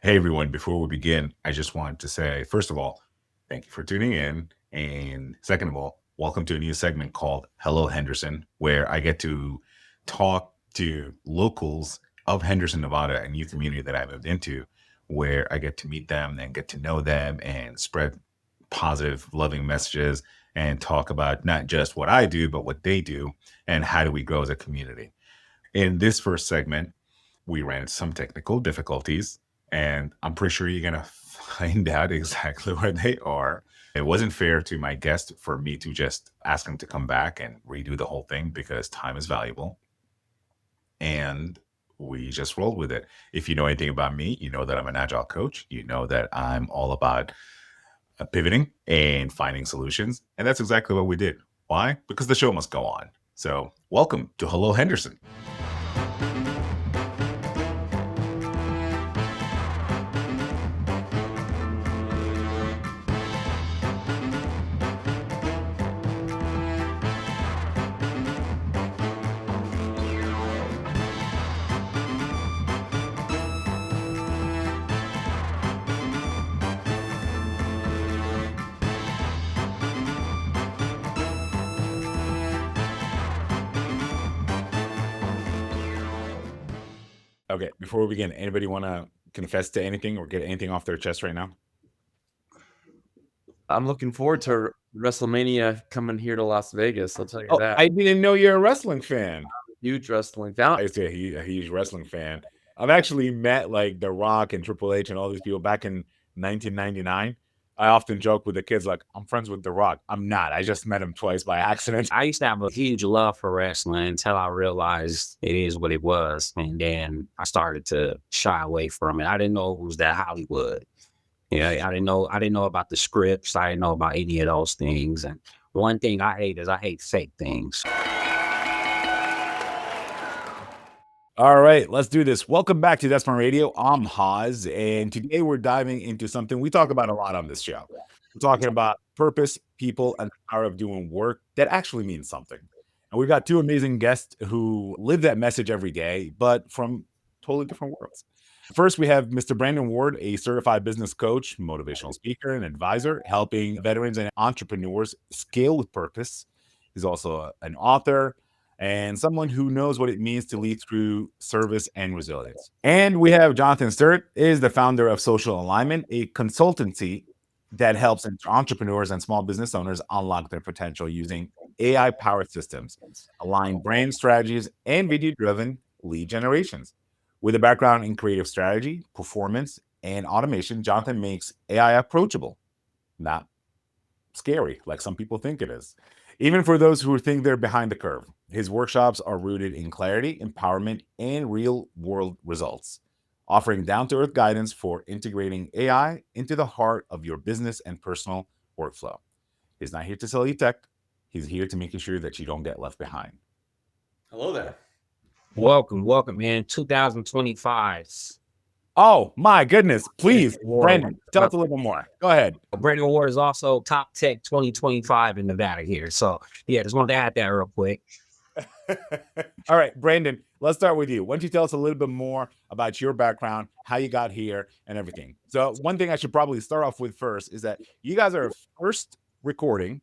Hey everyone, before we begin, I just want to say, first of all, thank you for tuning in. And second of all, welcome to a new segment called Hello Henderson, where I get to talk to locals of Henderson, Nevada, a new community that I moved into, where I get to meet them and get to know them and spread positive, loving messages and talk about not just what I do, but what they do and how do we grow as a community. In this first segment, we ran into some technical difficulties, and I'm pretty sure you're going to find out exactly where they are. It wasn't fair to my guest for me to just ask him to come back and redo the whole thing because time is valuable. And we just rolled with it. If you know anything about me, you know that I'm an agile coach. You know that I'm all about pivoting and finding solutions. And that's exactly what we did. Why? Because the show must go on. So, welcome to Hello Henderson. Okay, before we begin, anybody want to confess to anything or get anything off their chest right now? I'm looking forward to WrestleMania coming here to Las Vegas. I'll tell you that. I didn't know you're a wrestling fan. Huge wrestling fan. I used to be a huge wrestling fan. I've actually met like The Rock and Triple H and all these people back in 1999. I often joke with the kids like, I'm friends with The Rock. I'm not. I just met him twice by accident. I used to have a huge love for wrestling until I realized it is what it was. And then I started to shy away from it. I didn't know it was that Hollywood. Yeah, I didn't know about the scripts. I didn't know about any of those things. And one thing I hate is I hate fake things. All right, let's do this. Welcome back to That's My Radio. I'm Haz, and today we're diving into something we talk about a lot on this show. We're talking about purpose, people, and the power of doing work that actually means something. And we've got two amazing guests who live that message every day, but from totally different worlds. First, we have Mr. Brandon Ward, a certified business coach, motivational speaker, and advisor, helping veterans and entrepreneurs scale with purpose. He's also an author and someone who knows what it means to lead through service and resilience. And we have Jonathan Sterritt, is the founder of Social Alignment, a consultancy that helps entrepreneurs and small business owners unlock their potential using AI-powered systems, align brand strategies, and video-driven lead generations. With a background in creative strategy, performance, and automation, Jonathan makes AI approachable, not scary like some people think it is, even for those who think they're behind the curve. His workshops are rooted in clarity, empowerment, and real-world results, offering down-to-earth guidance for integrating AI into the heart of your business and personal workflow. He's not here to sell you tech. He's here to make sure that you don't get left behind. Hello there. Welcome, man. 2025. Oh, my goodness. Please, Brandon, tell us a little more. Go ahead. Brandon Ward is also Top Tech 2025 in Nevada here. So, yeah, just wanted to add that real quick. All right, Brandon, let's start with you. Why don't you tell us a little bit more about your background, how you got here, and everything? So one thing I should probably start off with first is that you guys are first recording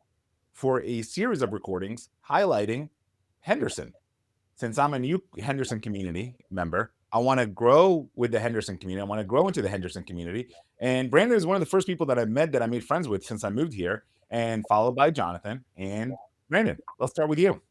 for a series of recordings highlighting Henderson. Since I'm a new Henderson community member, I want to grow with the Henderson community. I want to grow into the Henderson community. And Brandon is one of the first people that I met that I made friends with since I moved here, and followed by Jonathan. And Brandon, let's start with you.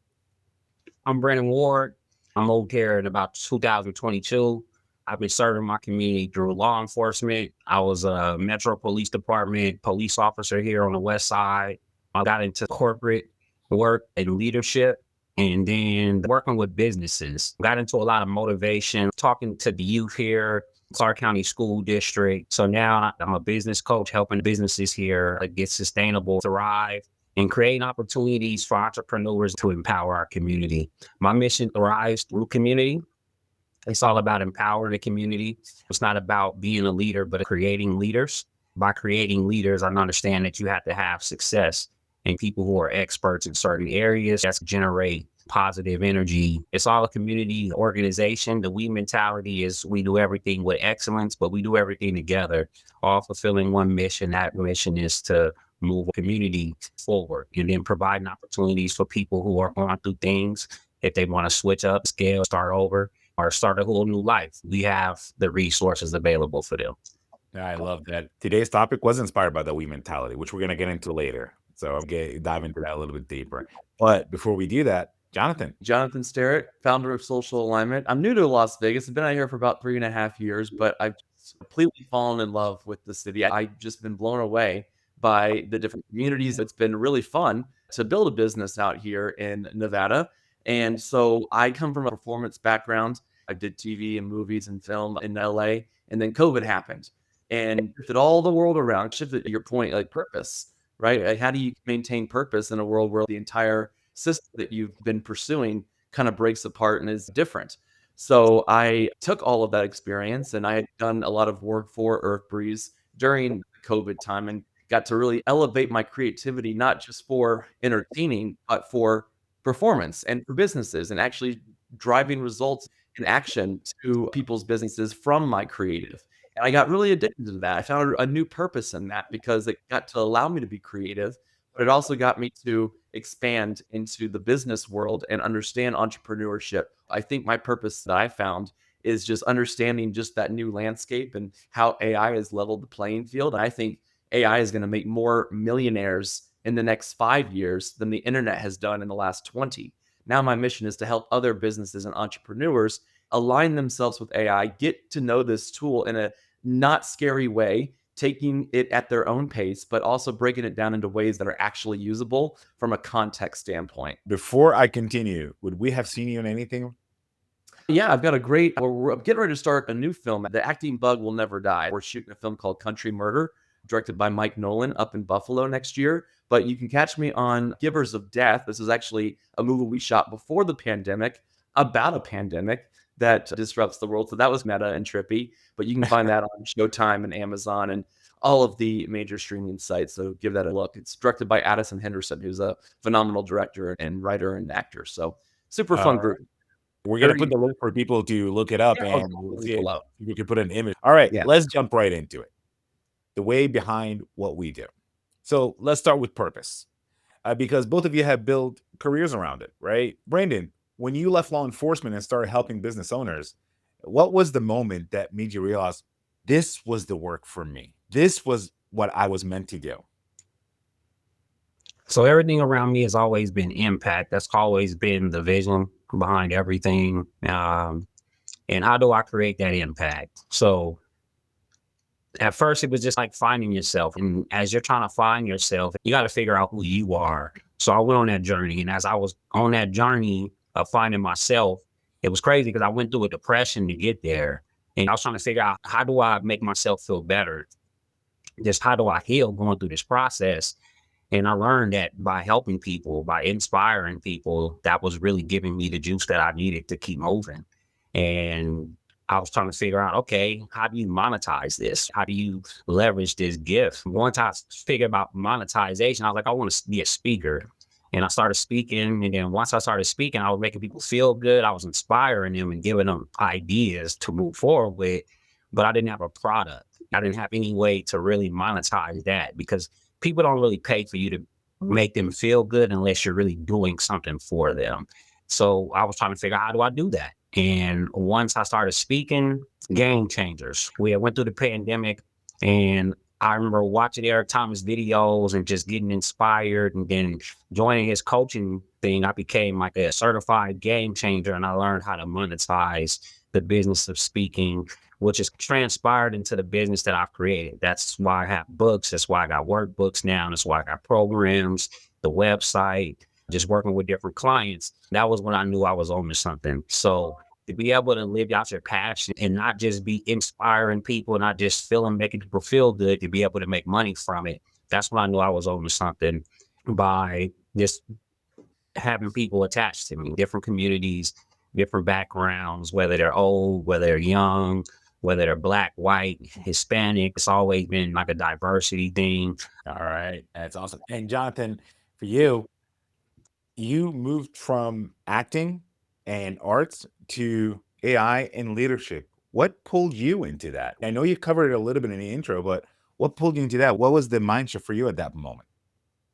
I'm Brandon Ward. I moved here in about 2022. I've been serving my community through law enforcement. I was a Metro Police Department police officer here on the West Side. I got into corporate work and leadership, and then working with businesses. Got into a lot of motivation, talking to the youth here, Clark County School District. So now I'm a business coach helping businesses here get sustainable, thrive, and create opportunities for entrepreneurs to empower our community. My mission thrives through community. It's all about empowering the community. It's not about being a leader, but creating leaders. By creating leaders, I understand that you have to have success and people who are experts in certain areas that generate positive energy. It's all a community organization. The we mentality is we do everything with excellence, but we do everything together, all fulfilling one mission. That mission is to move a community forward and then providing opportunities for people who are going through things. If they want to switch up, scale, start over, or start a whole new life, we have the resources available for them. I love that. Today's topic was inspired by the we mentality, which we're going to get into later. So I'll dive into that a little bit deeper. But before we do that, Jonathan. Jonathan Sterritt, founder of Social Alignment. I'm new to Las Vegas. I've been out here for about 3.5 years, but I've just completely fallen in love with the city. I've just been blown away by the different communities. It's been really fun to build a business out here in Nevada. And so I come from a performance background. I did TV and movies and film in LA, and then COVID happened and shifted all the world around, shifted your point, like purpose, right? Like, how do you maintain purpose in a world where the entire system that you've been pursuing kind of breaks apart and is different? So I took all of that experience and I had done a lot of work for Earth Breeze during COVID time and got to really elevate my creativity, not just for entertaining, but for performance and for businesses and actually driving results and action to people's businesses from my creative. And I got really addicted to that. I found a new purpose in that because it got to allow me to be creative, but it also got me to expand into the business world and understand entrepreneurship. I think my purpose that I found is just understanding just that new landscape and how AI has leveled the playing field. And I think AI is going to make more millionaires in the next 5 years than the internet has done in the last 20. Now, my mission is to help other businesses and entrepreneurs align themselves with AI, get to know this tool in a not scary way, taking it at their own pace, but also breaking it down into ways that are actually usable from a context standpoint. Before I continue, would we have seen you in anything? Yeah, I've got a great, we're getting ready to start a new film. The acting bug will never die. We're shooting a film called Country Murder, directed by Mike Nolan up in Buffalo next year. But you can catch me on Givers of Death. This is actually a movie we shot before the pandemic about a pandemic that disrupts the world. So that was meta and trippy, but you can find that on Showtime and Amazon and all of the major streaming sites. So give that a look. It's directed by Addison Henderson, who's a phenomenal director and writer and actor. So super fun group. We're going to put the link for people to look it up and we'll see it. You can put an image. All right, let's jump right into it. The way behind what we do. So let's start with purpose, because both of you have built careers around it, right? Brandon, when you left law enforcement and started helping business owners, what was the moment that made you realize this was the work for me? This was what I was meant to do. So everything around me has always been impact. That's always been the vision behind everything. And how do I create that impact? So at first, it was just like finding yourself. And as you're trying to find yourself, you got to figure out who you are. So I went on that journey. And as I was on that journey of finding myself, it was crazy because I went through a depression to get there. And I was trying to figure out, how do I make myself feel better? Just how do I heal going through this process? And I learned that by helping people, by inspiring people, that was really giving me the juice that I needed to keep moving. And I was trying to figure out, okay, how do you monetize this? How do you leverage this gift? Once I figured out monetization, I was like, I want to be a speaker. And I started speaking. And then once I started speaking, I was making people feel good. I was inspiring them and giving them ideas to move forward with. But I didn't have a product. I didn't have any way to really monetize that because people don't really pay for you to make them feel good unless you're really doing something for them. So I was trying to figure out, how do I do that? And once I started speaking, game changers. We went through the pandemic and I remember watching Eric Thomas videos and just getting inspired, and then joining his coaching thing, I became like a certified game changer and I learned how to monetize the business of speaking, which is transpired into the business that I've created. That's why I have books. That's why I got workbooks now. That's why I got programs, the website, just working with different clients. That was when I knew I was on to something. So to be able to live out your passion and not just be inspiring people, not just making people feel good, to be able to make money from it. That's when I knew I was on to something, by just having people attached to me, different communities, different backgrounds, whether they're old, whether they're young, whether they're Black, white, Hispanic. It's always been like a diversity thing. All right. That's awesome. And Jonathan, for you You moved from acting and arts to AI and leadership. What pulled you into that? I know you covered it a little bit in the intro, but what pulled you into that? What was the mind shift for you at that moment?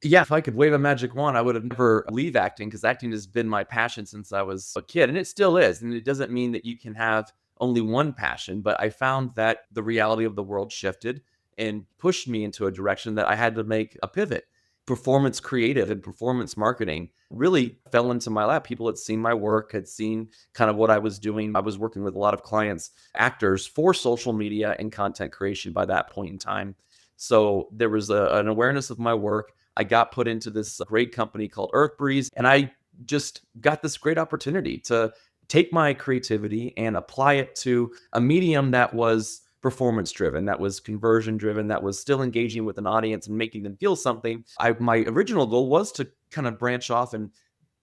Yeah, if I could wave a magic wand, I would have never leave acting because acting has been my passion since I was a kid, and it still is. And it doesn't mean that you can have only one passion, but I found that the reality of the world shifted and pushed me into a direction that I had to make a pivot. Performance creative and performance marketing really fell into my lap. People had seen my work, had seen kind of what I was doing. I was working with a lot of clients, actors for social media and content creation by that point in time. So there was an awareness of my work. I got put into this great company called EarthBreeze, and I just got this great opportunity to take my creativity and apply it to a medium that was performance driven, that was conversion driven, that was still engaging with an audience and making them feel something. My original goal was to kind of branch off and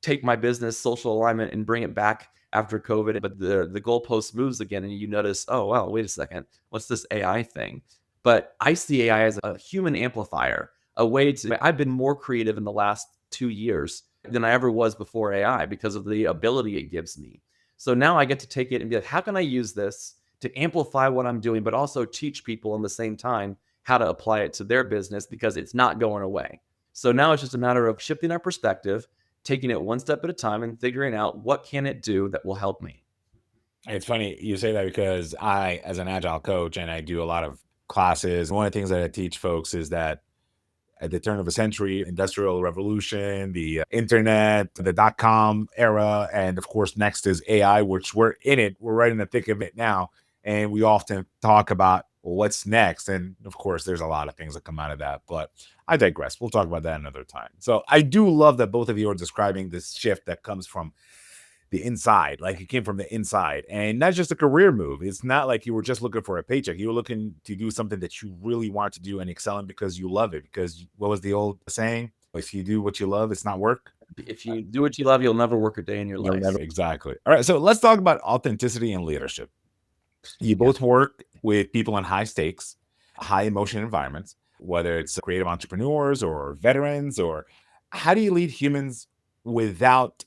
take my business social alignment and bring it back after COVID, but the goalpost moves again, and you notice, oh wow, wait a second, what's this AI thing? But I see AI as a human amplifier, a way to. I've been more creative in the last 2 years than I ever was before AI because of the ability it gives me. So now I get to take it and be like, how can I use this to amplify what I'm doing, but also teach people in the same time how to apply it to their business because it's not going away. So now it's just a matter of shifting our perspective, taking it one step at a time and figuring out what can it do that will help me. It's funny you say that because I, as an agile coach, and I do a lot of classes, one of the things that I teach folks is that at the turn of the century, industrial revolution, the internet, the dot-com era, and of course, next is AI, which we're in it. We're right in the thick of it now. And we often talk about, well, what's next? And of course, there's a lot of things that come out of that, but I digress. We'll talk about that another time. So I do love that both of you are describing this shift that comes from the inside, like it came from the inside, and not just a career move. It's not like you were just looking for a paycheck. You were looking to do something that you really want to do and excel in because you love it. Because what was the old saying? If you do what you love, it's not work. If you do what you love, you'll never work a day in your You'll life. never exactly. All right, so let's talk about authenticity and leadership. You Yeah. both work with people in high stakes, high emotion environments, whether it's creative entrepreneurs or veterans, or how do you lead humans without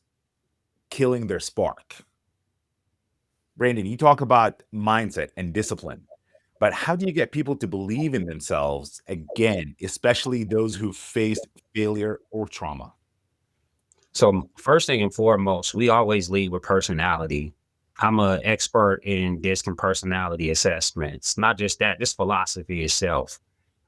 killing their spark? Brandon, you talk about mindset and discipline, but how do you get people to believe in themselves again, especially those who faced failure or trauma? So first thing and foremost, we always lead with personality. I'm an expert in DISC and personality assessments. Not just that, this philosophy itself.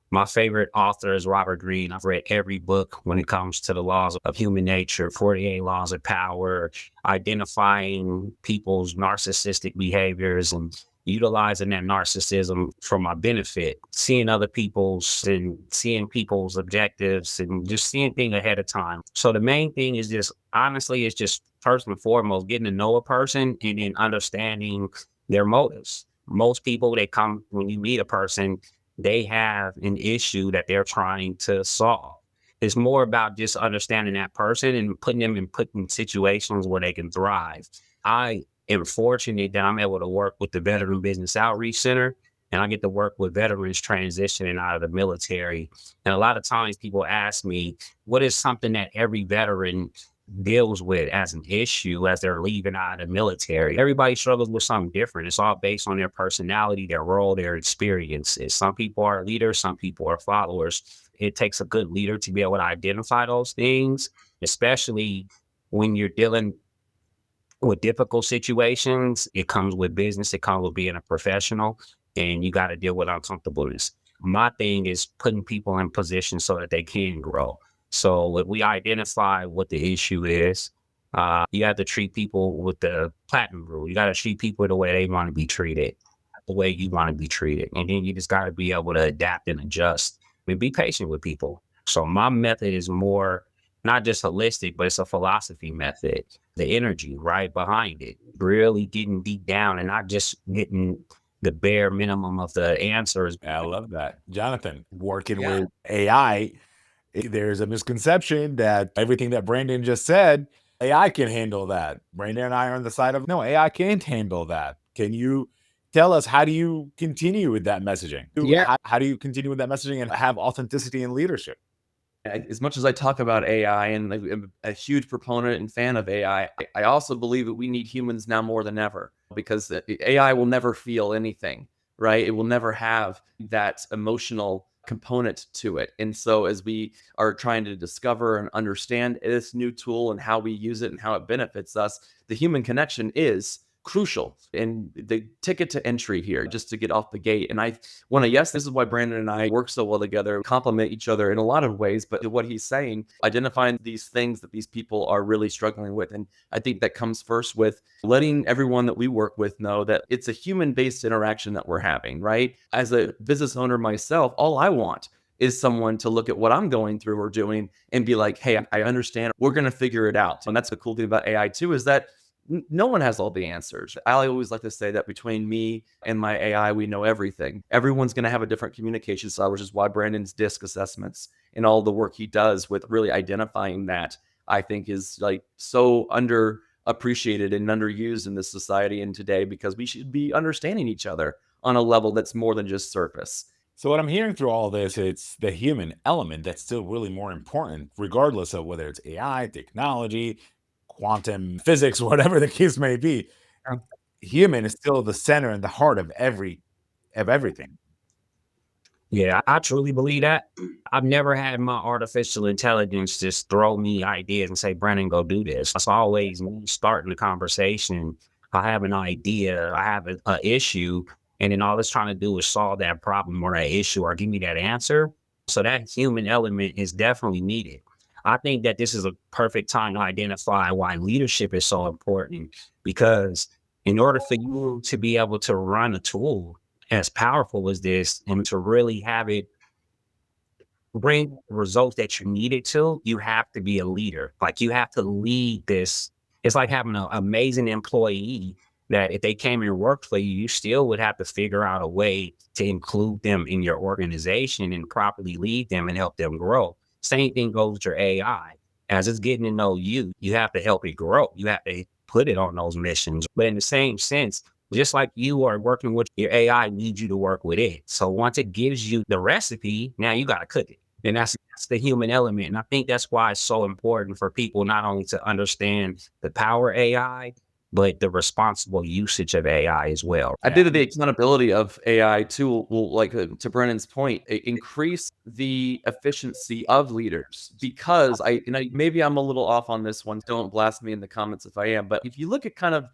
My favorite author is Robert Greene. I've read every book when it comes to the laws of human nature, 48 laws of power, identifying people's narcissistic behaviors and utilizing that narcissism for my benefit, seeing other people's and seeing people's objectives and just seeing things ahead of time. So the main thing is just honestly, it's just first and foremost getting to know a person and then understanding their motives. Most people, they come when you meet a person, they have an issue that they're trying to solve. It's more about just understanding that person and putting them in putting situations where they can thrive. I am fortunate that I'm able to work with the Veteran Business Outreach Center, and I get to work with veterans transitioning out of the military. And a lot of times people ask me, what is something that every veteran deals with as an issue as they're leaving out of the military? Everybody struggles with something different. It's all based on their personality, their role, their experiences. Some people are leaders, some people are followers. It takes a good leader to be able to identify those things, especially when you're dealing with difficult situations. It comes with business, it comes with being a professional, and you got to deal with uncomfortableness. My thing is putting people in position so that they can grow. So if we identify what the issue is, you have to treat people with the platinum rule. You got to treat people the way they want to be treated, not the way you want to be treated. And then you just got to be able to adapt and adjust and be patient with people. So my method is more not just holistic, but it's a philosophy method, the energy right behind it, really getting deep down and not just getting the bare minimum of the answers. I love that. Jonathan, working Yeah. with AI, there's a misconception that everything that Brandon just said, AI can handle that. Brandon and I are on the side of no, AI can't handle that. Can you tell us how do you continue with that messaging? Yeah. How do you continue with that messaging and have authenticity in leadership? As much as I talk about AI and I'm a huge proponent and fan of AI, I also believe that we need humans now more than ever because AI will never feel anything, right? It will never have that emotional component to it. And so, as we are trying to discover and understand this new tool and how we use it and how it benefits us, the human connection is crucial and the ticket to entry here just to get off the gate. And I want to, yes, this is why Brandon and I work so well together, complement each other in a lot of ways. But what he's saying, identifying these things that these people are really struggling with. And I think that comes first with letting everyone that we work with know that it's a human based interaction that we're having, right? As a business owner myself, all I want is someone to look at what I'm going through or doing and be like, hey, I understand. We're going to figure it out. And that's the cool thing about AI too, is that no one has all the answers. I always like to say that between me and my AI, we know everything. Everyone's going to have a different communication style, which is why Brandon's DISC assessments and all the work he does with really identifying that, I think is like so underappreciated and underused in this society and today, because we should be understanding each other on a level that's more than just surface. So what I'm hearing through all this, it's the human element that's still really more important, regardless of whether it's AI, technology, quantum physics, whatever the case may be. Human is still the center and the heart of everything. Yeah, I truly believe that. I've never had my artificial intelligence just throw me ideas and say, Brandon, go do this. It's always me starting the conversation. I have an idea, I have a issue, and then all it's trying to do is solve that problem or that issue or give me that answer. So that human element is definitely needed. I think that this is a perfect time to identify why leadership is so important, because in order for you to be able to run a tool as powerful as this and to really have it bring results that you need it to, you have to be a leader. Like you have to lead this. It's like having an amazing employee that if they came and worked for you, you still would have to figure out a way to include them in your organization and properly lead them and help them grow. Same thing goes with your AI. As it's getting to know you, you have to help it grow. You have to put it on those missions. But in the same sense, just like you are working with your AI, needs you to work with it. So once it gives you the recipe, now you got to cook it. And that's the human element. And I think that's why it's so important for people not only to understand the power of AI, but the responsible usage of AI as well. I think that the accountability of AI too will, like, to Brennan's point, increase the efficiency of leaders, because maybe I'm a little off on this one. Don't blast me in the comments if I am. But if you look at kind of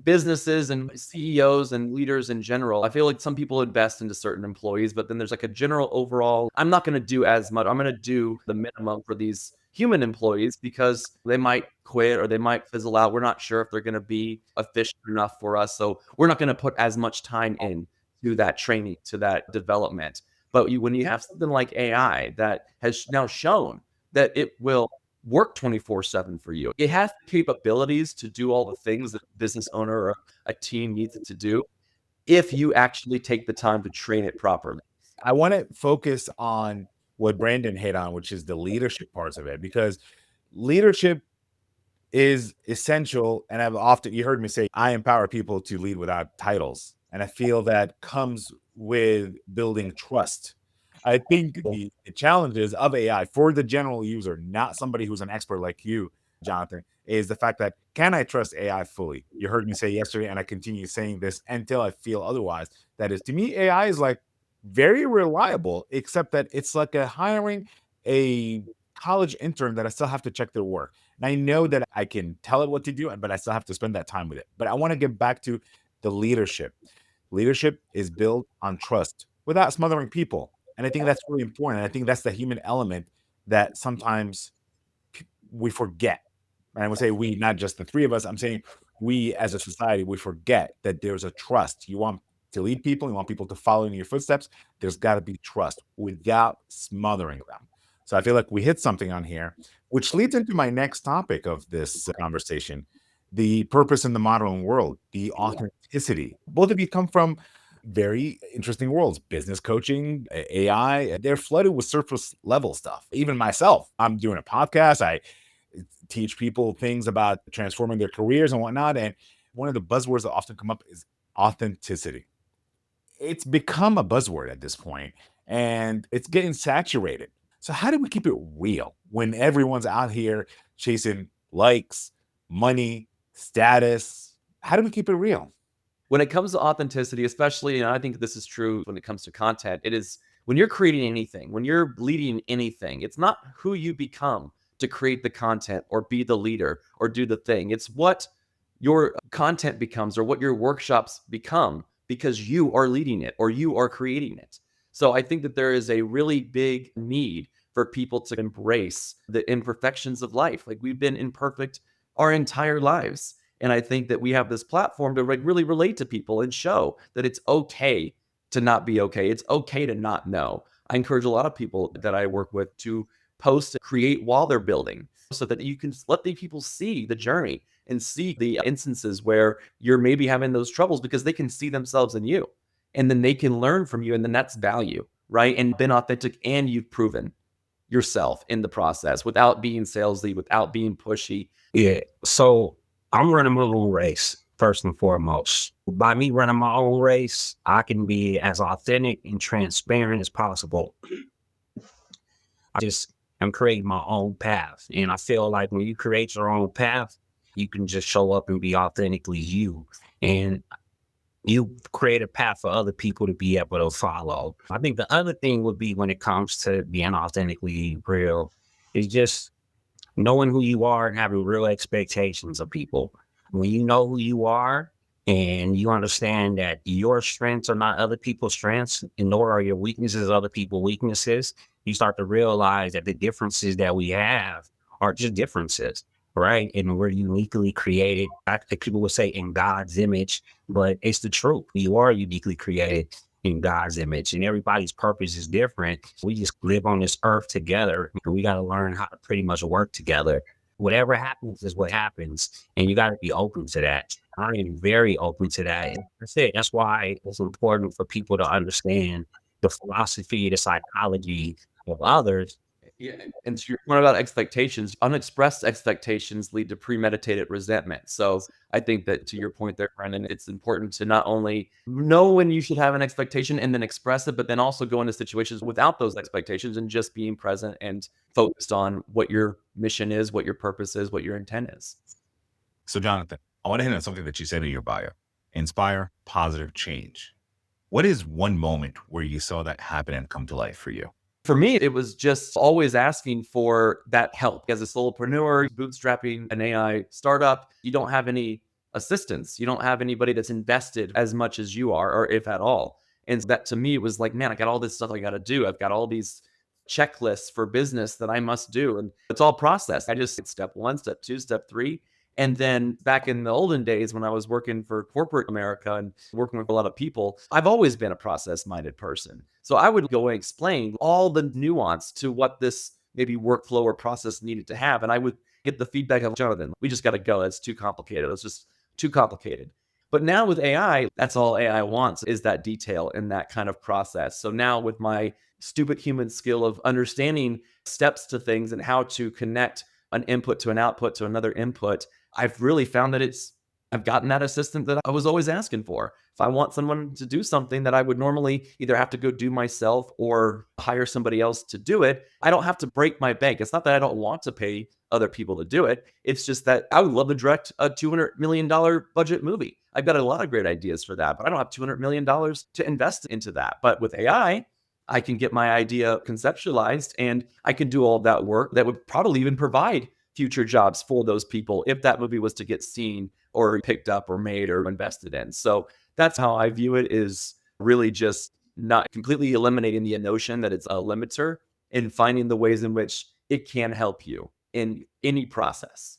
businesses and CEOs and leaders in general, I feel like some people invest into certain employees, but then there's like a general overall, I'm not going to do as much. I'm going to do the minimum for these human employees because they might quit or they might fizzle out. We're not sure if they're going to be efficient enough for us. So we're not going to put as much time in to that training, to that development. But when you have something like AI that has now shown that it will work 24/7 for you, it has the capabilities to do all the things that a business owner or a team needs it to do if you actually take the time to train it properly. I want to focus on what Brandon hit on, which is the leadership parts of it, because leadership is essential. And I've often, you heard me say, I empower people to lead without titles. And I feel that comes with building trust. I think the challenges of AI for the general user, not somebody who's an expert like you, Jonathan, is the fact that can I trust AI fully? You heard me say yesterday, and I continue saying this until I feel otherwise. That is, to me, AI is like very reliable, except that it's like hiring a college intern that I still have to check their work. And I know that I can tell it what to do, but I still have to spend that time with it. But I want to get back to the leadership. Leadership is built on trust without smothering people. And I think that's really important. And I think that's the human element that sometimes we forget. And I would say we, not just the three of us. I'm saying we as a society, we forget that there's a trust. You want to lead people, you want people to follow in your footsteps. There's got to be trust without smothering them. So I feel like we hit something on here, which leads into my next topic of this conversation, the purpose in the modern world, the authenticity. Both of you come from very interesting worlds, business coaching, AI. They're flooded with surface level stuff. Even myself, I'm doing a podcast. I teach people things about transforming their careers and whatnot. And one of the buzzwords that often come up is authenticity. It's become a buzzword at this point, and it's getting saturated. So how do we keep it real when everyone's out here chasing likes, money, status? How do we keep it real? When it comes to authenticity, especially, and I think this is true when it comes to content, it is when you're creating anything, when you're leading anything, it's not who you become to create the content or be the leader or do the thing. It's what your content becomes or what your workshops become because you are leading it or you are creating it. So I think that there is a really big need for people to embrace the imperfections of life. Like, we've been imperfect our entire lives. And I think that we have this platform to really relate to people and show that it's okay to not be okay. It's okay to not know. I encourage a lot of people that I work with to post and create while they're building so that you can let the people see the journey and see the instances where you're maybe having those troubles because they can see themselves in you and then they can learn from you. And then that's value, right? And been authentic and you've proven yourself in the process without being salesy, without being pushy. Yeah. So I'm running my own race first and foremost. By me running my own race, I can be as authentic and transparent as possible. I'm creating my own path. And I feel like when you create your own path, you can just show up and be authentically you. And you create a path for other people to be able to follow. I think the other thing would be when it comes to being authentically real is just knowing who you are and having real expectations of people. When you know who you are and you understand that your strengths are not other people's strengths, and nor are your weaknesses other people's weaknesses, you start to realize that the differences that we have are just differences, right? And we're uniquely created. I think people would say in God's image, but it's the truth. You are uniquely created in God's image, and everybody's purpose is different. We just live on this earth together, and we got to learn how to pretty much work together. Whatever happens is what happens, and you got to be open to that. I am very open to that. And that's it. That's why it's important for people to understand the philosophy, the psychology of others. Yeah, and to your point about expectations, unexpressed expectations lead to premeditated resentment. So I think that to your point there, Brendan, it's important to not only know when you should have an expectation and then express it, but then also go into situations without those expectations and just being present and focused on what your mission is, what your purpose is, what your intent is. So, Jonathan, I want to hit on something that you said in your bio: inspire positive change. What is one moment where you saw that happen and come to life for you? For me, it was just always asking for that help. As a solopreneur, bootstrapping an AI startup, you don't have any assistance. You don't have anybody that's invested as much as you are, or if at all. And that to me, it was like, man, I got all this stuff I got to do. I've got all these checklists for business that I must do. And it's all processed. I just step one, step two, step three. And then back in the olden days when I was working for corporate America and working with a lot of people, I've always been a process minded person. So I would go and explain all the nuance to what this maybe workflow or process needed to have. And I would get the feedback of, Jonathan, we just got to go. It's too complicated. It's just too complicated. But now with AI, that's all AI wants is that detail and that kind of process. So now with my stupid human skill of understanding steps to things and how to connect an input to an output to another input, I've really found that I've gotten that assistant that I was always asking for. If I want someone to do something that I would normally either have to go do myself or hire somebody else to do it, I don't have to break my bank. It's not that I don't want to pay other people to do it. It's just that I would love to direct a $200 million budget movie. I've got a lot of great ideas for that, but I don't have $200 million to invest into that. But with AI, I can get my idea conceptualized and I can do all that work that would probably even provide future jobs for those people if that movie was to get seen or picked up or made or invested in. So that's how I view it, is really just not completely eliminating the notion that it's a limiter and finding the ways in which it can help you in any process.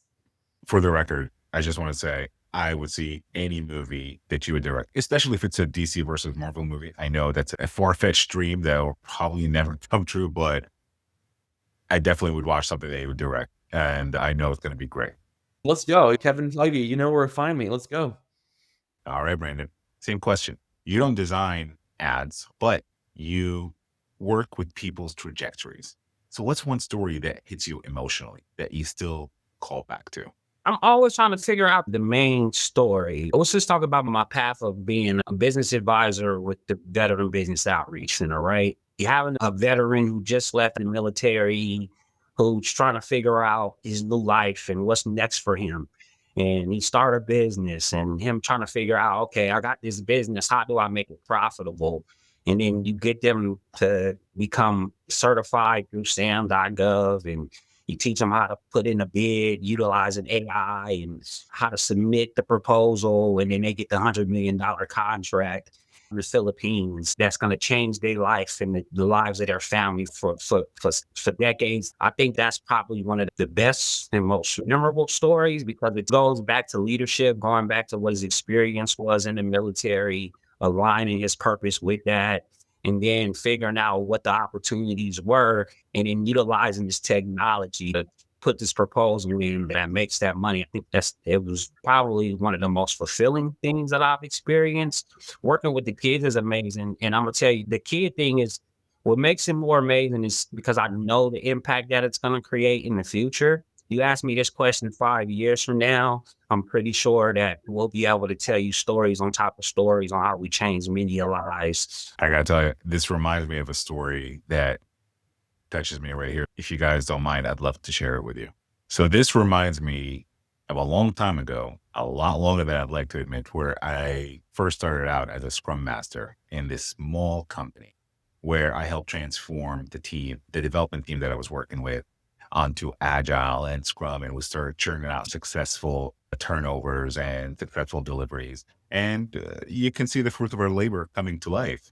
For the record, I just want to say I would see any movie that you would direct, especially if it's a DC versus Marvel movie. I know that's a far-fetched dream that will probably never come true, but I definitely would watch something they would direct, and I know it's going to be great. Let's go. Kevin Feige, you know where to find me. Let's go. All right, Brandon. Same question. You don't design ads, but you work with people's trajectories. So what's one story that hits you emotionally that you still call back to? I'm always trying to figure out the main story. Let's just talk about my path of being a business advisor with the Veteran Business Outreach Center, right? You having a veteran who just left the military, who's trying to figure out his new life and what's next for him. And he started a business and him trying to figure out, okay, I got this business. How do I make it profitable? And then you get them to become certified through SAM.gov, and you teach them how to put in a bid utilizing AI and how to submit the proposal. And then they get the $100 million contract in the Philippines that's going to change their life and the lives of their family for decades. I think that's probably one of the best and most memorable stories because it goes back to leadership, going back to what his experience was in the military, aligning his purpose with that, and then figuring out what the opportunities were, and then utilizing this technology to put this proposal in that makes that money. I think it was probably one of the most fulfilling things that I've experienced. Working with the kids is amazing. And I'm gonna tell you, the kid thing is what makes it more amazing is because I know the impact that it's gonna create in the future. You ask me this question 5 years from now, I'm pretty sure that we'll be able to tell you stories on top of stories on how we change many lives. I gotta tell you, this reminds me of a story that touches me right here. If you guys don't mind, I'd love to share it with you. So this reminds me of a long time ago, a lot longer than I'd like to admit, where I first started out as a scrum master in this small company where I helped transform the team, the development team that I was working with, onto agile and scrum. And we started churning out successful turnovers and successful deliveries. And you can see the fruit of our labor coming to life.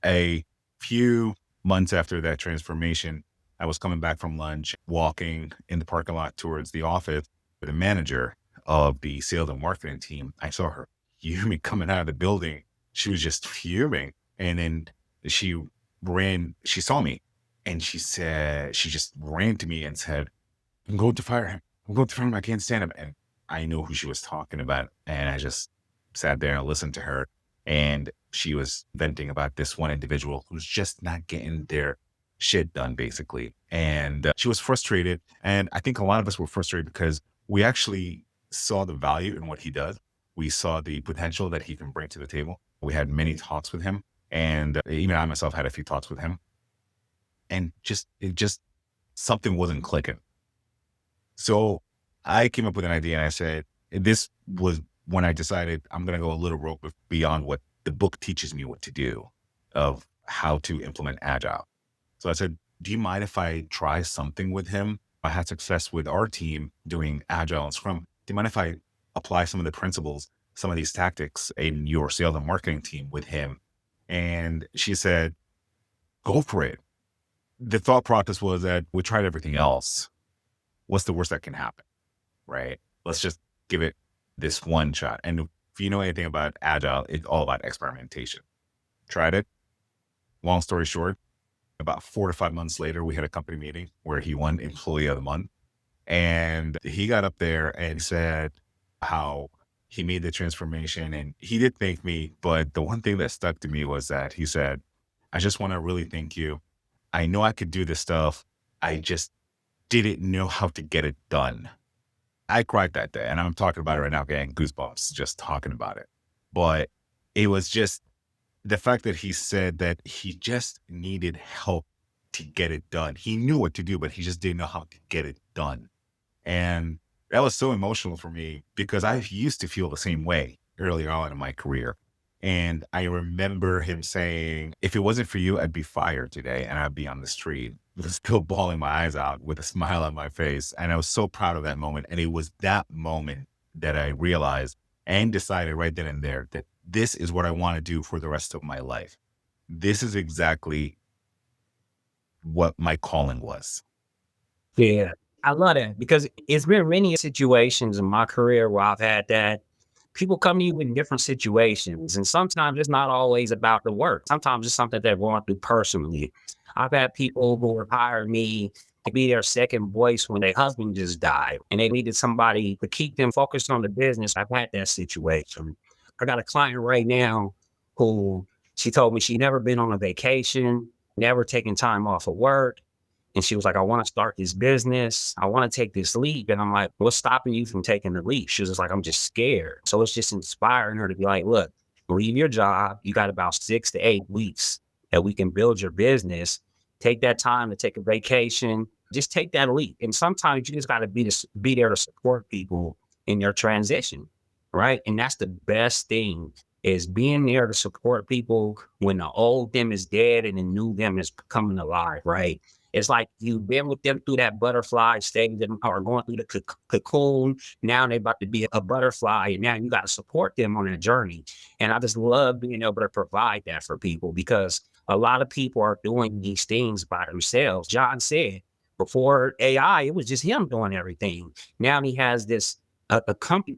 A few months after that transformation, I was coming back from lunch, walking in the parking lot towards the office with the manager of the sales and marketing team. I saw her fuming coming out of the building. She was just fuming. And then she saw me and she just ran to me and said, I'm going to fire him. I'm going to fire him. I can't stand him. And I know who she was talking about. And I just sat there and listened to her. And she was venting about this one individual who's just not getting their shit done, basically. And she was frustrated. And I think a lot of us were frustrated because we actually saw the value in what he does. We saw the potential that he can bring to the table. We had many talks with him. And even I myself had a few talks with him. And something wasn't clicking. So I came up with an idea and I said, this was when I decided I'm going to go a little rope beyond what the book teaches me what to do of how to implement agile. So I said, do you mind if I try something with him? I had success with our team doing agile and scrum. Do you mind if I apply some of the principles, some of these tactics in your sales and marketing team with him? And she said, go for it. The thought process was that we tried everything else. What's the worst that can happen? Right? Let's just give it this one shot. And if you know anything about agile, it's all about experimentation. Tried it. Long story short, about 4 to 5 months later, we had a company meeting where he won Employee of the Month. And he got up there and said how he made the transformation. And he did thank me. But the one thing that stuck to me was that he said, I just want to really thank you. I know I could do this stuff. I just didn't know how to get it done. I cried that day, and I'm talking about it right now, getting goosebumps just talking about it. But it was just the fact that he said that he just needed help to get it done. He knew what to do, but he just didn't know how to get it done. And that was so emotional for me because I used to feel the same way earlier on in my career. And I remember him saying, if it wasn't for you, I'd be fired today and I'd be on the street, still bawling my eyes out with a smile on my face. And I was so proud of that moment. And it was that moment that I realized and decided right then and there that this is what I want to do for the rest of my life. This is exactly what my calling was. Yeah, I love that because it's been many situations in my career where I've had that people come to you in different situations. And sometimes it's not always about the work. Sometimes it's something they're going through personally. I've had people who have hired me to be their second voice when their husband just died and they needed somebody to keep them focused on the business. I've had that situation. I got a client right now who she told me she'd never been on a vacation, never taken time off of work. And she was like, I want to start this business. I want to take this leap. And I'm like, what's stopping you from taking the leap? She was just like, I'm just scared. So it's just inspiring her to be like, look, leave your job. You got about 6 to 8 weeks that we can build your business, take that time to take a vacation, just take that leap. And sometimes you just got to be there to support people in their transition, right? And that's the best thing, is being there to support people when the old them is dead and the new them is coming alive, right? It's like you've been with them through that butterfly stage or going through the cocoon. Now they're about to be a butterfly, and now you got to support them on that journey. And I just love being able to provide that for people, because a lot of people are doing these things by themselves. John said before AI, it was just him doing everything. Now he has a company,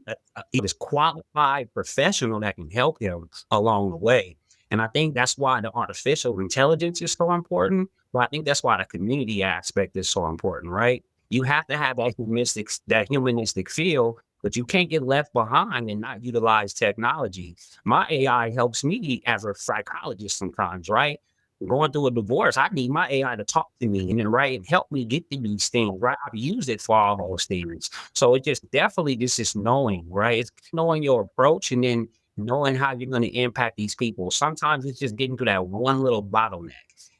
this qualified professional that can help him along the way. And I think that's why the artificial intelligence is so important. But I think that's why the community aspect is so important, right? You have to have that humanistic feel, but you can't get left behind and not utilize technology. My AI helps me as a psychologist sometimes, right? Going through a divorce, I need my AI to talk to me and then right and help me get through these things, right? I've used it for all those things. So it just definitely just is knowing, right? It's knowing your approach and then knowing how you're going to impact these people. Sometimes it's just getting to that one little bottleneck.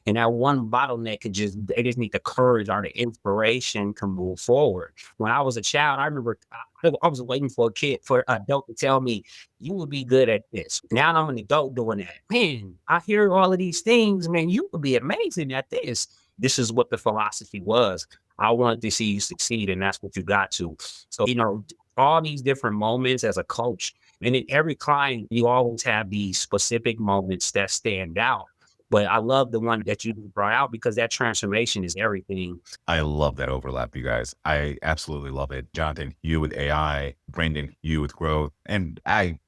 And that one bottleneck they just need the courage or the inspiration to move forward. When I was a child, I remember I was waiting for for an adult to tell me, you would be good at this. Now I'm an adult doing that. Man, I hear all of these things, man, you would be amazing at this. This is what the philosophy was. I wanted to see you succeed, and that's what you got to. So, all these different moments as a coach, and in every client, you always have these specific moments that stand out. But I love the one that you brought out, because that transformation is everything. I love that overlap, you guys. I absolutely love it. Jonathan, you with AI, Brendan, you with growth, and I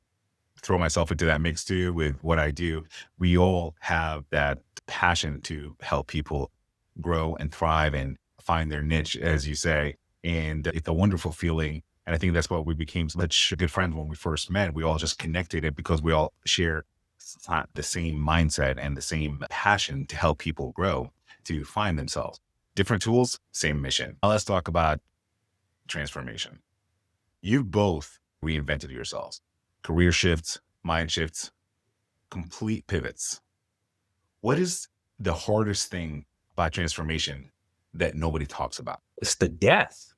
throw myself into that mix too with what I do. We all have that passion to help people grow and thrive and find their niche, as you say. And it's a wonderful feeling. And I think that's why we became such good friends when we first met. We all just connected it because we all share the same mindset and the same passion to help people grow, to find themselves. Different tools, same mission. Now let's talk about transformation. You've both reinvented yourselves. Career shifts, mind shifts, complete pivots. What is the hardest thing about transformation that nobody talks about? It's the death.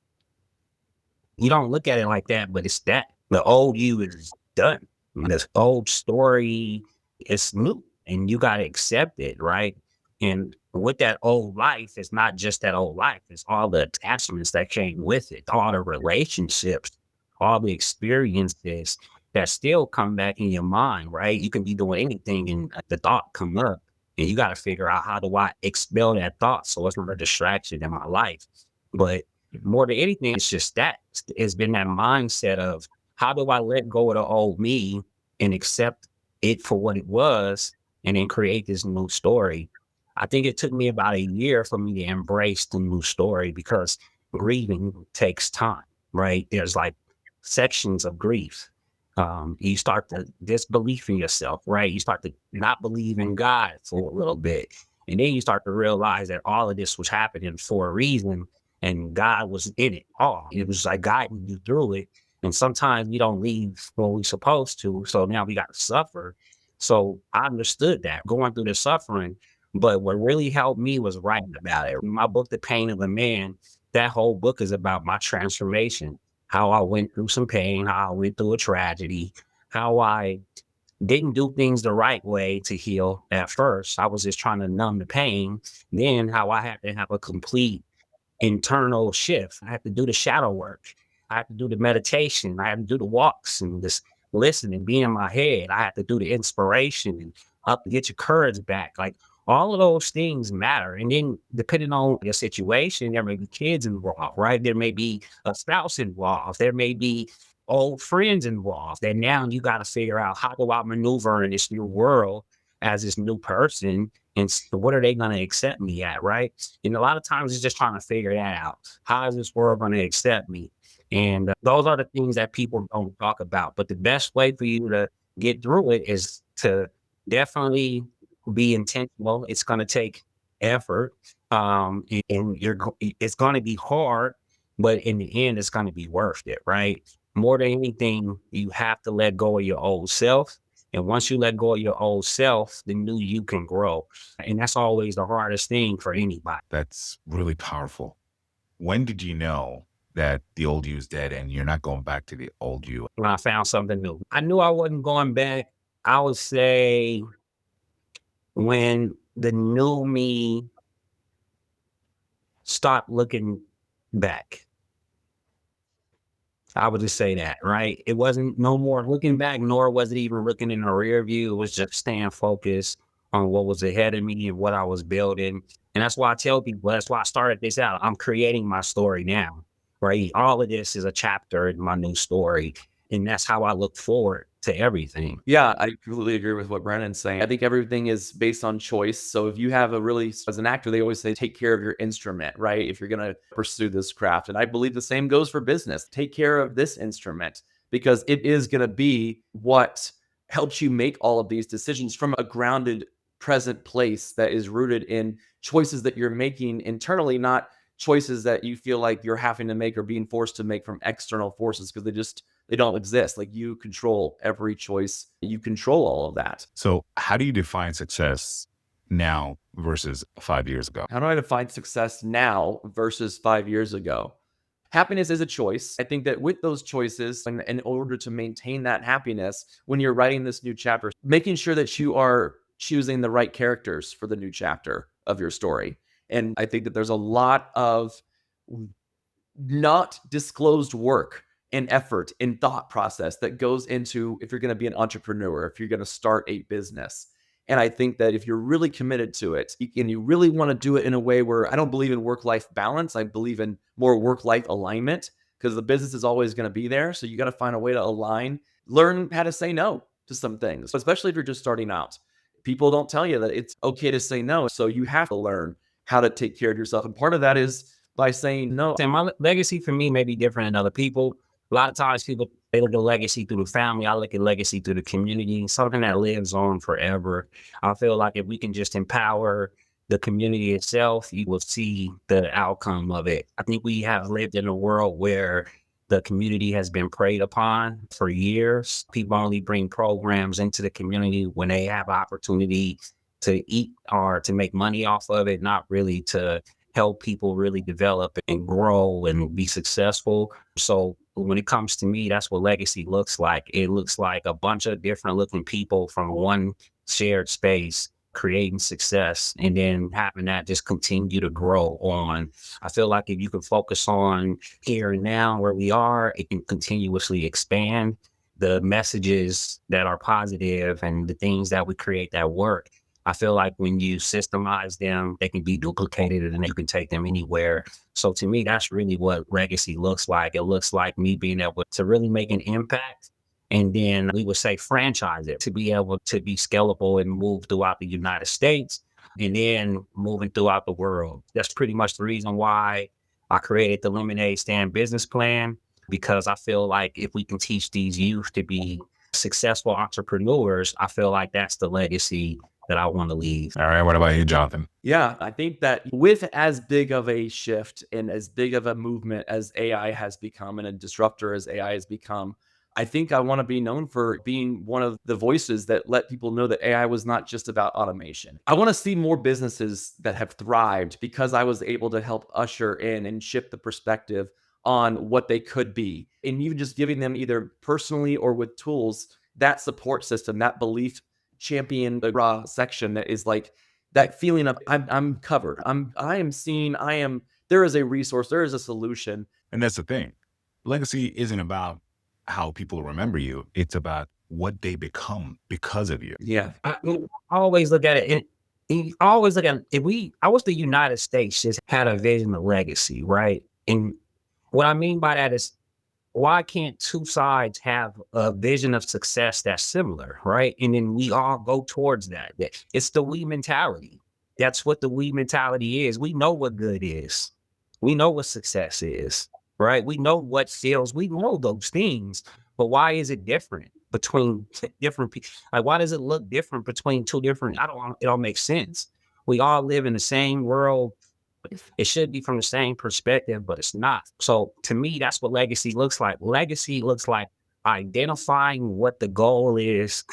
You don't look at it like that, but it's that. The old you is done. This old story is new, and you got to accept it, right? And with that old life, it's not just that old life. It's all the attachments that came with it, all the relationships, all the experiences that still come back in your mind, right? You can be doing anything and the thought come up, and you got to figure out, how do I expel that thought so it's not a distraction in my life? But more than anything, it's just that it's been that mindset of, how do I let go of the old me and accept it for what it was, and then create this new story. I think it took me about a year for me to embrace the new story, because grieving takes time, right? There's like sections of grief. You start to disbelief in yourself, right? You start to not believe in God for a little bit. And then you start to realize that all of this was happening for a reason, and God was in it all. It was like guiding you through it. And sometimes we don't leave when we're supposed to. So now we got to suffer. So I understood that going through the suffering. But what really helped me was writing about it. My book, The Pain of a Man, that whole book is about my transformation, how I went through some pain, how I went through a tragedy, how I didn't do things the right way to heal at first. I was just trying to numb the pain. Then how I had to have a complete internal shift. I have to do the shadow work. I have to do the meditation. I have to do the walks and just listen and be in my head. I have to do the inspiration and up to get your courage back. Like, all of those things matter. And then depending on your situation, there may be kids involved, right? There may be a spouse involved. There may be old friends involved. And now you got to figure out, how do I maneuver in this new world as this new person? And what are they going to accept me at, right? And a lot of times it's just trying to figure that out. How is this world going to accept me? And those are the things that people don't talk about. But the best way for you to get through it is to definitely be intentional. It's going to take effort, and it's going to be hard, but in the end, it's going to be worth it, right? More than anything, you have to let go of your old self And once you let go of your old self, the new you can grow. And that's always the hardest thing for anybody. That's really powerful. When did you know that the old you is dead and you're not going back to the old you? When I found something new, I knew I wasn't going back. I would say when the new me stopped looking back. I would just say that, right? It wasn't no more looking back, nor was it even looking in the rear view. It was just staying focused on what was ahead of me and what I was building. And that's why I tell people, that's why I started this out. I'm creating my story now, right? All of this is a chapter in my new story. And that's how I look forward to everything. Yeah, I completely agree with what Brandon's saying. I think everything is based on choice. So if you have a really, as an actor, they always say, take care of your instrument, right? If you're going to pursue this craft. And I believe the same goes for business. Take care of this instrument because it is going to be what helps you make all of these decisions from a grounded, present place that is rooted in choices that you're making internally, not choices that you feel like you're having to make or being forced to make from external forces because they don't exist. Like you control every choice. You control all of that. So how do you define success now versus 5 years ago? How do I define success now versus 5 years ago? Happiness is a choice. I think that with those choices, and in order to maintain that happiness, when you're writing this new chapter, making sure that you are choosing the right characters for the new chapter of your story. And I think that there's a lot of not disclosed work and effort and thought process that goes into if you're going to be an entrepreneur, if you're going to start a business. And I think that if you're really committed to it and you really want to do it in a way where I don't believe in work-life balance, I believe in more work-life alignment because the business is always going to be there. So you got to find a way to align, learn how to say no to some things, especially if you're just starting out. People don't tell you that it's okay to say no. So you have to learn how to take care of yourself. And part of that is by saying no. And my legacy for me may be different than other people. A lot of times people, they look at legacy through the family. I look at legacy through the community, something that lives on forever. I feel like if we can just empower the community itself, you will see the outcome of it. I think we have lived in a world where the community has been preyed upon for years. People only bring programs into the community when they have opportunity to eat or to make money off of it, not really to help people really develop and grow and be successful. So when it comes to me, that's what legacy looks like. It looks like a bunch of different looking people from one shared space creating success and then having that just continue to grow on. I feel like if you can focus on here and now where we are, it can continuously expand the messages that are positive and the things that we create that work. I feel like when you systemize them, they can be duplicated and you can take them anywhere. So to me, that's really what legacy looks like. It looks like me being able to really make an impact. And then we would say franchise it to be able to be scalable and move throughout the United States and then moving throughout the world. That's pretty much the reason why I created the Lemonade Stand business plan, because I feel like if we can teach these youth to be successful entrepreneurs, I feel like that's the legacy that I want to leave. All right. What about you, Jonathan? Yeah, I think that with as big of a shift and as big of a movement as AI has become and a disruptor as AI has become, I think I want to be known for being one of the voices that let people know that AI was not just about automation. I want to see more businesses that have thrived because I was able to help usher in and shift the perspective on what they could be. And even just giving them either personally or with tools, that support system, that belief champion, the raw section that is like that feeling of I'm covered. I am seen. There is a resource. There is a solution. And that's the thing. Legacy isn't about how people remember you. It's about what they become because of you. Yeah. I always look at it and you always look at it. I wish the United States just had a vision of legacy, right? And what I mean by that is why can't two sides have a vision of success that's similar, right? And then we all go towards that. It's the we mentality. That's what the we mentality is. We know what good is. We know what success is, right? We know what feels. We know those things. But why is it different between different people? Like, why does it look different between two different? It don't make sense. We all live in the same world. It should be from the same perspective, but it's not. So to me, that's what legacy looks like. Legacy looks like identifying what the goal is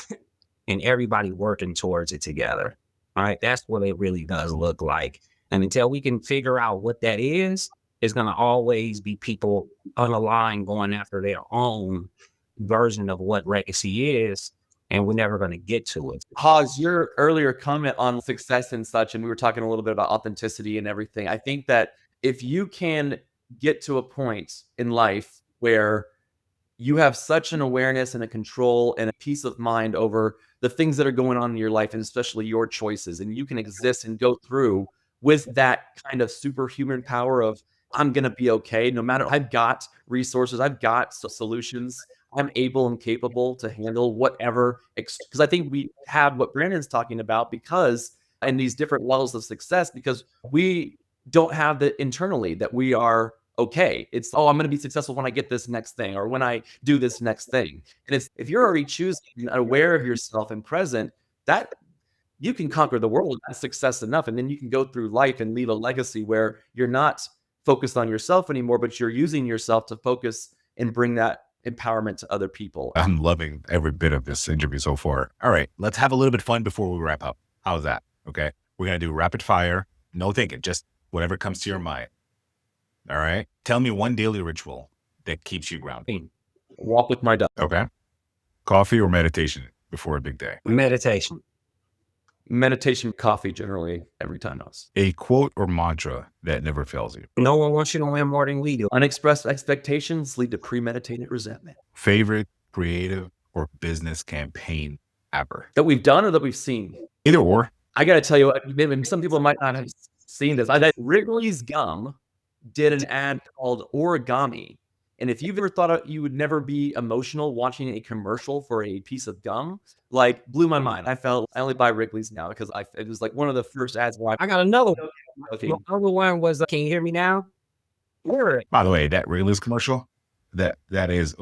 and everybody working towards it together. All right. That's what it really does look like. And until we can figure out what that is, it's going to always be people unaligned going after their own version of what legacy is. And we're never going to get to it. Haz, your earlier comment on success and such, and we were talking a little bit about authenticity and everything. I think that if you can get to a point in life where you have such an awareness and a control and a peace of mind over the things that are going on in your life, and especially your choices, and you can exist and go through with that kind of superhuman power of, I'm going to be okay. No matter, I've got resources, I've got solutions. I'm able and capable to handle whatever. Because I think we have what Brandon's talking about, because in these different levels of success, because we don't have the internally that we are okay. It's, oh, I'm going to be successful when I get this next thing, or when I do this next thing. And it's, if you're already choosing, aware of yourself and present, that you can conquer the world. That's success enough. And then you can go through life and leave a legacy where you're not focused on yourself anymore, but you're using yourself to focus and bring that empowerment to other people. I'm loving every bit of this interview so far. All right, let's have a little bit of fun before we wrap up. How's that? Okay. We're going to do rapid fire. No thinking, just whatever comes to your mind. All right. Tell me one daily ritual that keeps you grounded. Walk with my dog. Okay. Coffee or meditation before a big day? Meditation. Meditation, coffee, generally every time else. A quote or mantra that never fails you? No one wants you to win more than we do. Unexpressed expectations lead to premeditated resentment. Favorite creative or business campaign ever? That we've done or that we've seen? Either or. I got to tell you, maybe some people might not have seen this. Wrigley's Gum did an ad called Origami. And if you've ever thought you would never be emotional watching a commercial for a piece of gum, like, blew my mind. I only buy Wrigley's now because it was like one of the first ads where I got another one. The other one was, can you hear me now? By the way, that Wrigley's commercial, that is,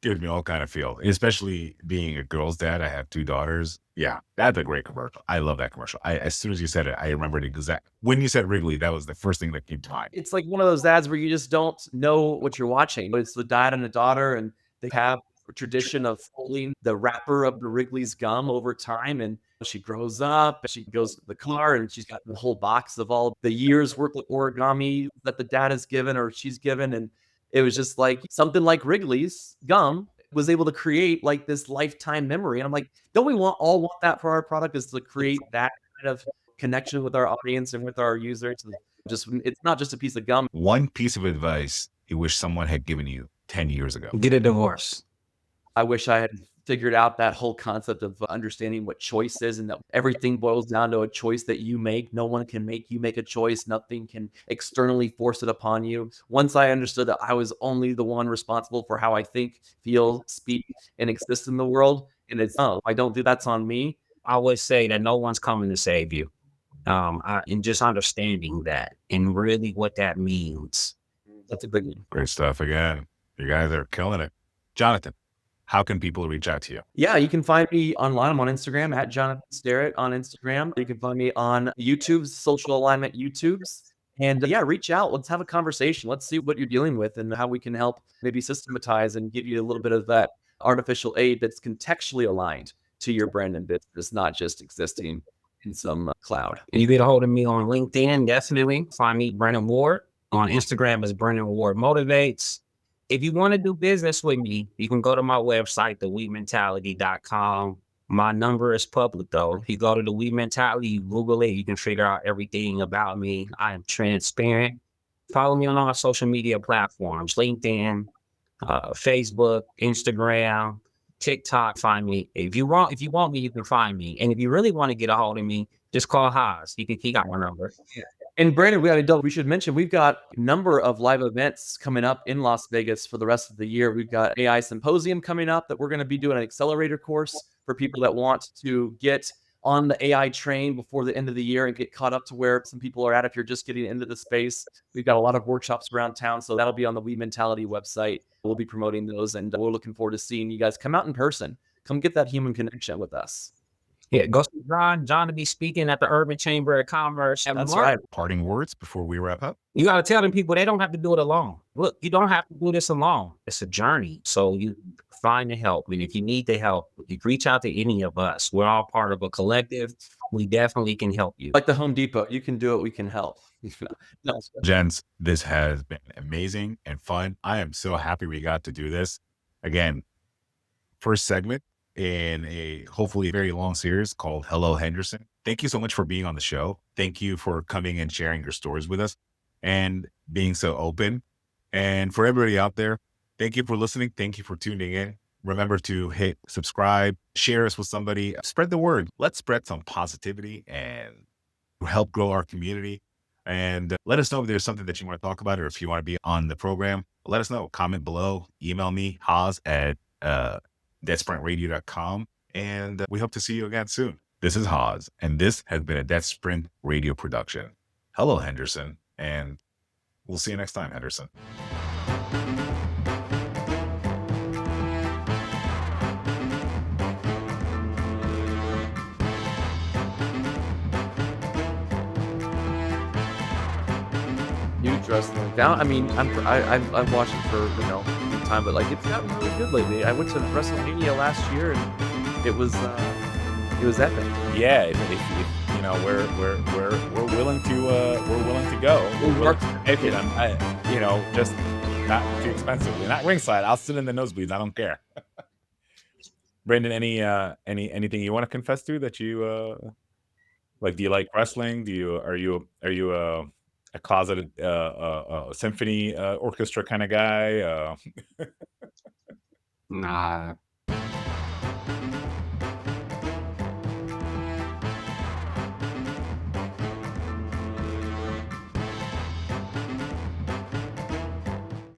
gives me all kind of feel, especially being a girl's dad. I have 2 daughters. Yeah, that's a great commercial. I love that commercial. As soon as you said it, I remembered exactly. When you said Wrigley, that was the first thing that came to mind. It's like one of those ads where you just don't know what you're watching. But it's the dad and the daughter, and they have a tradition of folding the wrapper of the Wrigley's gum over time. And she grows up, she goes to the car, and she's got the whole box of all the years worth of origami that the dad has given or she's given. And it was just like something like Wrigley's gum was able to create like this lifetime memory. And I'm like, don't we all want that for our product, is to create that kind of connection with our audience and with our users? It's not just a piece of gum. One piece of advice you wish someone had given you 10 years ago? Get a divorce. I wish I had figured out that whole concept of understanding what choice is, and that everything boils down to a choice that you make. No one can make you make a choice. Nothing can externally force it upon you. Once I understood that I was only the one responsible for how I think, feel, speak, and exist in the world, and it's, if I don't do that's on me. I always say that no one's coming to save you. And just understanding that and really what that means. That's a big one. Great stuff again. You guys are killing it. Jonathan, how can people reach out to you? Yeah, you can find me online. I'm on Instagram at Jonathan Sterritt on Instagram. You can find me on YouTube, Social Alignment YouTubes. And yeah, reach out. Let's have a conversation. Let's see what you're dealing with and how we can help maybe systematize and give you a little bit of that artificial aid that's contextually aligned to your brand and business, not just existing in some cloud. You get a hold of me on LinkedIn, definitely. Find me, Brandon Ward. On Instagram is Brandon Ward Motivates. If you want to do business with me, you can go to my website, thewementality.com. My number is public, though. If you go to The We Mentality, you Google it, you can figure out everything about me. I am transparent. Follow me on all social media platforms, LinkedIn, Facebook, Instagram, TikTok. Find me. If you want me, you can find me. And if you really want to get a hold of me, just call Haz. He got my number. Yeah. And Brandon, we should mention, we've got a number of live events coming up in Las Vegas for the rest of the year. We've got AI Symposium coming up that we're going to be doing an accelerator course for people that want to get on the AI train before the end of the year and get caught up to where some people are at if you're just getting into the space. We've got a lot of workshops around town, so that'll be on the We Mentality website. We'll be promoting those, and we're looking forward to seeing you guys come out in person. Come get that human connection with us. Yeah, go see John to be speaking at the Urban Chamber of Commerce. That's right. Parting words before we wrap up? You got to tell them people they don't have to do it alone. Look, you don't have to do this alone. It's a journey. So you find the help. And if you need the help, you reach out to any of us. We're all part of a collective. We definitely can help you. Like the Home Depot, you can do it, we can help. No. Gents, this has been amazing and fun. I am so happy we got to do this. Again, first segment in a hopefully very long series called Hello Henderson. Thank you so much for being on the show. Thank you for coming and sharing your stories with us and being so open. And for everybody out there, thank you for listening. Thank you for tuning in. Remember to hit subscribe, share us with somebody, spread the word. Let's spread some positivity and help grow our community. And let us know if there's something that you want to talk about or if you want to be on the program. Let us know. Comment below. Email me, Haas at deathsprintradio.com. And we hope to see you again soon. This is Haas, and this has been a Death Sprint Radio production. Hello, Henderson, and we'll see you next time, Henderson. Huge wrestling. Now, I mean, I've watched it for some time, but like it's gotten really good lately. I went to WrestleMania last year, and it was epic. Yeah, if you know, we're willing to go. We'll work. If it, just not too expensive. Not ringside. I'll sit in the nosebleeds. I don't care. Brandon, anything you want to confess to that you like? Do you like wrestling? Are you a closeted symphony orchestra kind of guy? Nah,